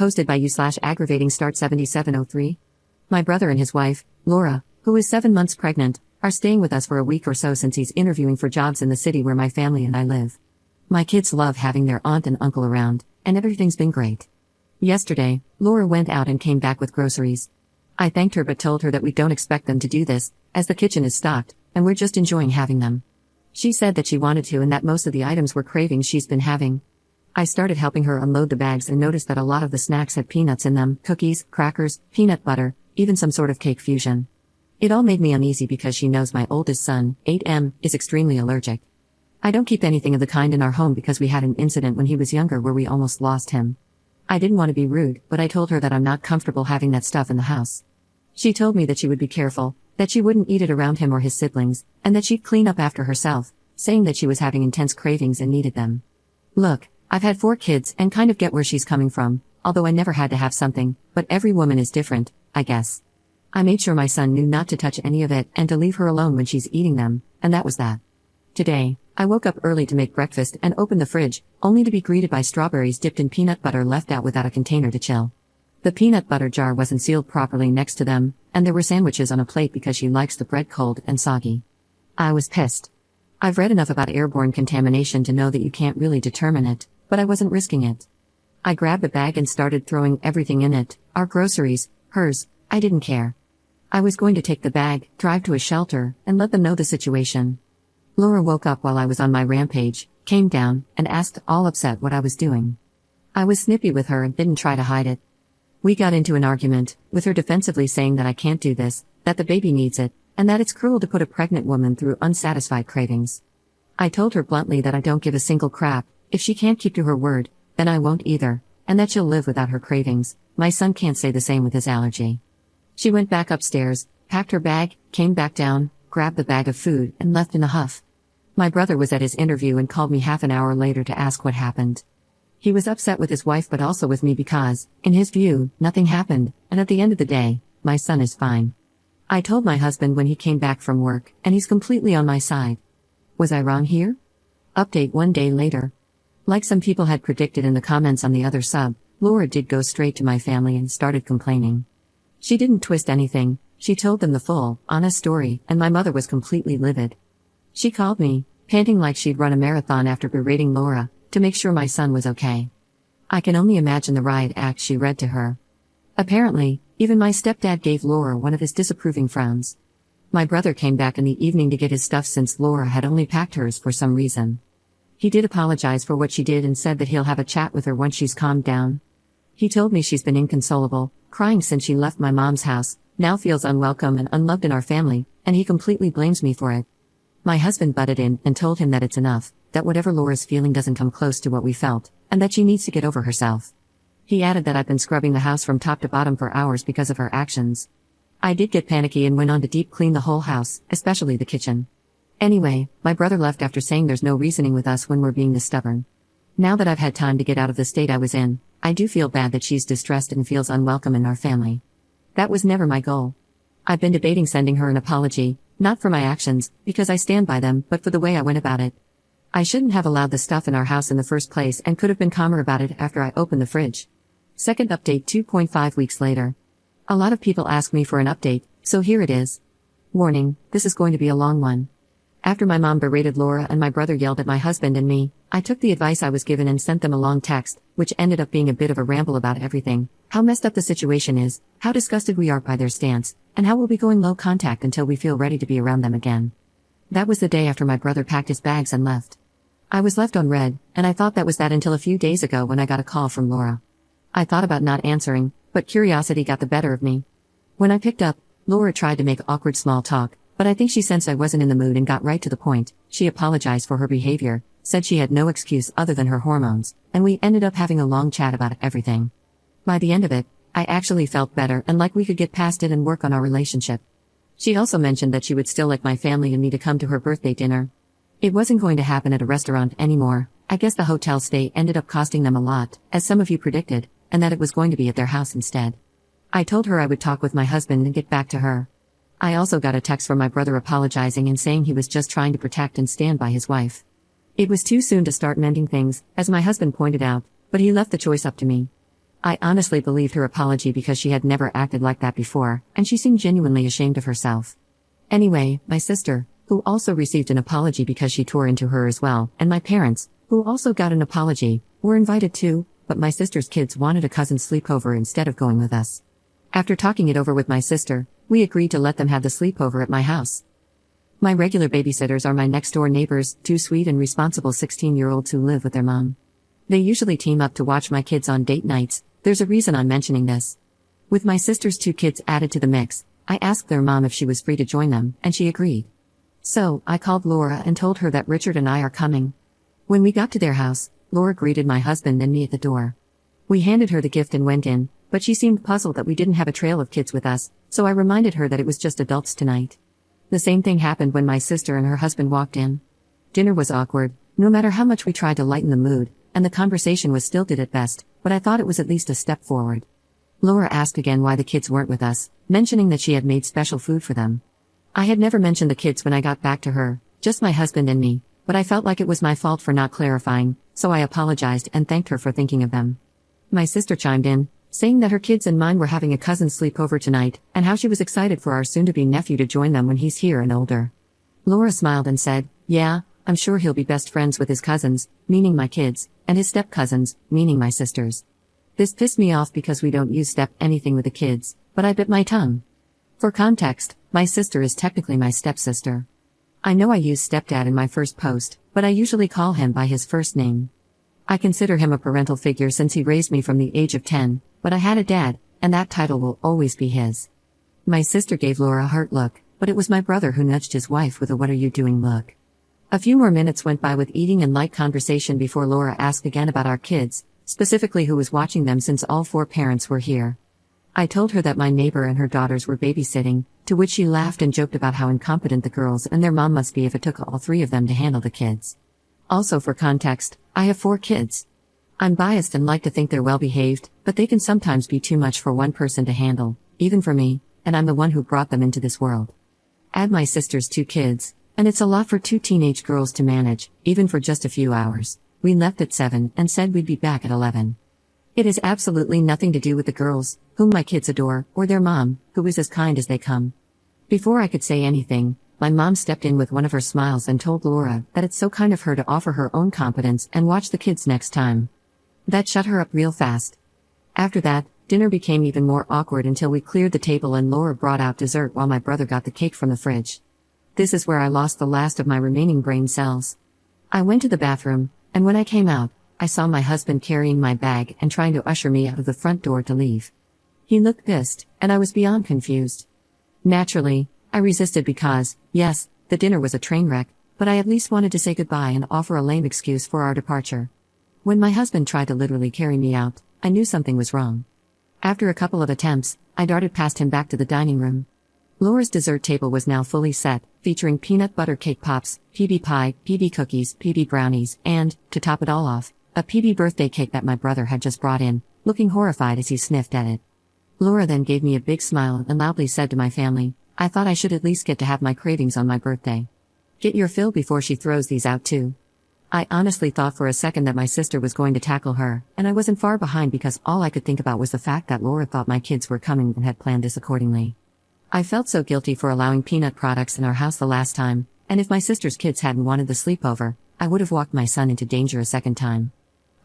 Hosted by you/aggravating start 7703. My brother and his wife, Laura, who is 7 months pregnant, are staying with us for a week or so since he's interviewing for jobs in the city where my family and I live. My kids love having their aunt and uncle around, and everything's been great. Yesterday, Laura went out and came back with groceries. I thanked her but told her that we don't expect them to do this, as the kitchen is stocked, and we're just enjoying having them. She said that she wanted to and that most of the items were cravings she's been having. I started helping her unload the bags and noticed that a lot of the snacks had peanuts in them, cookies, crackers, peanut butter, even some sort of cake fusion. It all made me uneasy because she knows my oldest son, 8M, is extremely allergic. I don't keep anything of the kind in our home because we had an incident when he was younger where we almost lost him. I didn't want to be rude, but I told her that I'm not comfortable having that stuff in the house. She told me that she would be careful, that she wouldn't eat it around him or his siblings, and that she'd clean up after herself, saying that she was having intense cravings and needed them. Look, I've had 4 kids and kind of get where she's coming from, although I never had to have something, but every woman is different, I guess. I made sure my son knew not to touch any of it and to leave her alone when she's eating them, and that was that. Today, I woke up early to make breakfast and open the fridge, only to be greeted by strawberries dipped in peanut butter left out without a container to chill. The peanut butter jar wasn't sealed properly next to them, and there were sandwiches on a plate because she likes the bread cold and soggy. I was pissed. I've read enough about airborne contamination to know that you can't really determine it, but I wasn't risking it. I grabbed the bag and started throwing everything in it, our groceries, hers, I didn't care. I was going to take the bag, drive to a shelter, and let them know the situation. Laura woke up while I was on my rampage, came down, and asked, all upset, what I was doing. I was snippy with her and didn't try to hide it. We got into an argument, with her defensively saying that I can't do this, that the baby needs it, and that it's cruel to put a pregnant woman through unsatisfied cravings. I told her bluntly that I don't give a single crap. If she can't keep to her word, then I won't either, and that she'll live without her cravings. My son can't say the same with his allergy. She went back upstairs, packed her bag, came back down, grabbed the bag of food, and left in a huff. My brother was at his interview and called me half an hour later to ask what happened. He was upset with his wife but also with me because, in his view, nothing happened, and at the end of the day, my son is fine. I told my husband when he came back from work, and he's completely on my side. Was I wrong here? Update 1 day later. Like some people had predicted in the comments on the other sub, Laura did go straight to my family and started complaining. She didn't twist anything, she told them the full, honest story, and my mother was completely livid. She called me, panting like she'd run a marathon after berating Laura, to make sure my son was okay. I can only imagine the riot act she read to her. Apparently, even my stepdad gave Laura one of his disapproving frowns. My brother came back in the evening to get his stuff since Laura had only packed hers for some reason. He did apologize for what she did and said that he'll have a chat with her once she's calmed down. He told me she's been inconsolable, crying since she left my mom's house, now feels unwelcome and unloved in our family, and he completely blames me for it. My husband butted in and told him that it's enough, that whatever Laura's feeling doesn't come close to what we felt, and that she needs to get over herself. He added that I've been scrubbing the house from top to bottom for hours because of her actions. I did get panicky and went on to deep clean the whole house, especially the kitchen. Anyway, my brother left after saying there's no reasoning with us when we're being this stubborn. Now that I've had time to get out of the state I was in, I do feel bad that she's distressed and feels unwelcome in our family. That was never my goal. I've been debating sending her an apology, not for my actions, because I stand by them, but for the way I went about it. I shouldn't have allowed the stuff in our house in the first place and could have been calmer about it after I opened the fridge. Second update 2.5 weeks later. A lot of people ask me for an update, so here it is. Warning, this is going to be a long one. After my mom berated Laura and my brother yelled at my husband and me, I took the advice I was given and sent them a long text, which ended up being a bit of a ramble about everything, how messed up the situation is, how disgusted we are by their stance, and how we'll be going low contact until we feel ready to be around them again. That was the day after my brother packed his bags and left. I was left on read, and I thought that was that until a few days ago when I got a call from Laura. I thought about not answering, but curiosity got the better of me. When I picked up, Laura tried to make awkward small talk, but I think she sensed I wasn't in the mood and got right to the point. She apologized for her behavior, said she had no excuse other than her hormones, and we ended up having a long chat about everything. By the end of it, I actually felt better and like we could get past it and work on our relationship. She also mentioned that she would still like my family and me to come to her birthday dinner. It wasn't going to happen at a restaurant anymore. I guess the hotel stay ended up costing them a lot, as some of you predicted, and that it was going to be at their house instead. I told her I would talk with my husband and get back to her. I also got a text from my brother apologizing and saying he was just trying to protect and stand by his wife. It was too soon to start mending things, as my husband pointed out, but he left the choice up to me. I honestly believed her apology because she had never acted like that before, and she seemed genuinely ashamed of herself. Anyway, my sister, who also received an apology because she tore into her as well, and my parents, who also got an apology, were invited too, but my sister's kids wanted a cousin's sleepover instead of going with us. After talking it over with my sister, we agreed to let them have the sleepover at my house. My regular babysitters are my next-door neighbors, two sweet and responsible 16-year-olds who live with their mom. They usually team up to watch my kids on date nights. There's a reason I'm mentioning this. With my sister's two kids added to the mix, I asked their mom if she was free to join them, and she agreed. So, I called Laura and told her that Richard and I are coming. When we got to their house, Laura greeted my husband and me at the door. We handed her the gift and went in, but she seemed puzzled that we didn't have a trail of kids with us, so I reminded her that it was just adults tonight. The same thing happened when my sister and her husband walked in. Dinner was awkward, no matter how much we tried to lighten the mood, and the conversation was stilted at best, but I thought it was at least a step forward. Laura asked again why the kids weren't with us, mentioning that she had made special food for them. I had never mentioned the kids when I got back to her, just my husband and me, but I felt like it was my fault for not clarifying, so I apologized and thanked her for thinking of them. My sister chimed in, saying that her kids and mine were having a cousin's sleepover tonight, and how she was excited for our soon-to-be nephew to join them when he's here and older. Laura smiled and said, "Yeah, I'm sure he'll be best friends with his cousins, meaning my kids, and his step-cousins, meaning my sisters." This pissed me off because we don't use step anything with the kids, but I bit my tongue. For context, my sister is technically my stepsister. I know I use stepdad in my first post, but I usually call him by his first name. I consider him a parental figure since he raised me from the age of 10, but I had a dad, and that title will always be his. My sister gave Laura a hurt look, but it was my brother who nudged his wife with a "what are you doing" look. A few more minutes went by with eating and light conversation before Laura asked again about our kids, specifically who was watching them since all four parents were here. I told her that my neighbor and her daughters were babysitting, to which she laughed and joked about how incompetent the girls and their mom must be if it took all three of them to handle the kids. Also for context, I have 4 kids. I'm biased and like to think they're well behaved, but they can sometimes be too much for one person to handle, even for me, and I'm the one who brought them into this world. Add my sister's 2 kids, and it's a lot for 2 teenage girls to manage, even for just a few hours. We left at 7 and said we'd be back at 11. It has absolutely nothing to do with the girls, whom my kids adore, or their mom, who is as kind as they come. Before I could say anything, my mom stepped in with one of her smiles and told Laura that it's so kind of her to offer her own competence and watch the kids next time. That shut her up real fast. After that, dinner became even more awkward until we cleared the table and Laura brought out dessert while my brother got the cake from the fridge. This is where I lost the last of my remaining brain cells. I went to the bathroom, and when I came out, I saw my husband carrying my bag and trying to usher me out of the front door to leave. He looked pissed, and I was beyond confused. Naturally, I resisted because, yes, the dinner was a train wreck, but I at least wanted to say goodbye and offer a lame excuse for our departure. When my husband tried to literally carry me out, I knew something was wrong. After a couple of attempts, I darted past him back to the dining room. Laura's dessert table was now fully set, featuring peanut butter cake pops, PB pie, PB cookies, PB brownies, and, to top it all off, a PB birthday cake that my brother had just brought in, looking horrified as he sniffed at it. Laura then gave me a big smile and loudly said to my family, "I thought I should at least get to have my cravings on my birthday. Get your fill before she throws these out too." I honestly thought for a second that my sister was going to tackle her, and I wasn't far behind because all I could think about was the fact that Laura thought my kids were coming and had planned this accordingly. I felt so guilty for allowing peanut products in our house the last time, and if my sister's kids hadn't wanted the sleepover, I would have walked my son into danger a second time.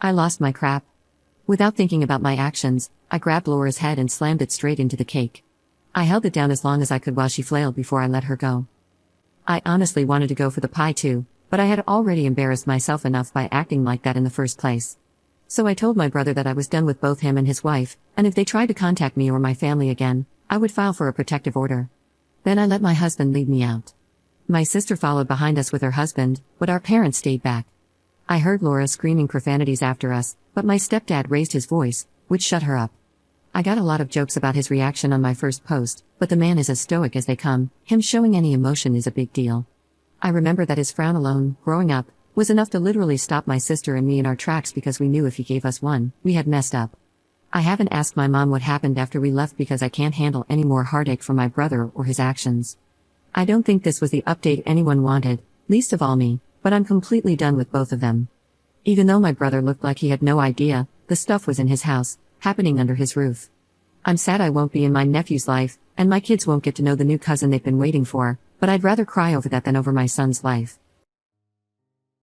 I lost my crap. Without thinking about my actions, I grabbed Laura's head and slammed it straight into the cake. I held it down as long as I could while she flailed before I let her go. I honestly wanted to go for the pie too, but I had already embarrassed myself enough by acting like that in the first place. So I told my brother that I was done with both him and his wife, and if they tried to contact me or my family again, I would file for a protective order. Then I let my husband lead me out. My sister followed behind us with her husband, but our parents stayed back. I heard Laura screaming profanities after us, but my stepdad raised his voice, which shut her up. I got a lot of jokes about his reaction on my first post, but the man is as stoic as they come. Him showing any emotion is a big deal. I remember that his frown alone, growing up, was enough to literally stop my sister and me in our tracks because we knew if he gave us one, we had messed up. I haven't asked my mom what happened after we left because I can't handle any more heartache from my brother or his actions. I don't think this was the update anyone wanted, least of all me, but I'm completely done with both of them. Even though my brother looked like he had no idea, the stuff was in his house, happening under his roof. I'm sad I won't be in my nephew's life, and my kids won't get to know the new cousin they've been waiting for, but I'd rather cry over that than over my son's life.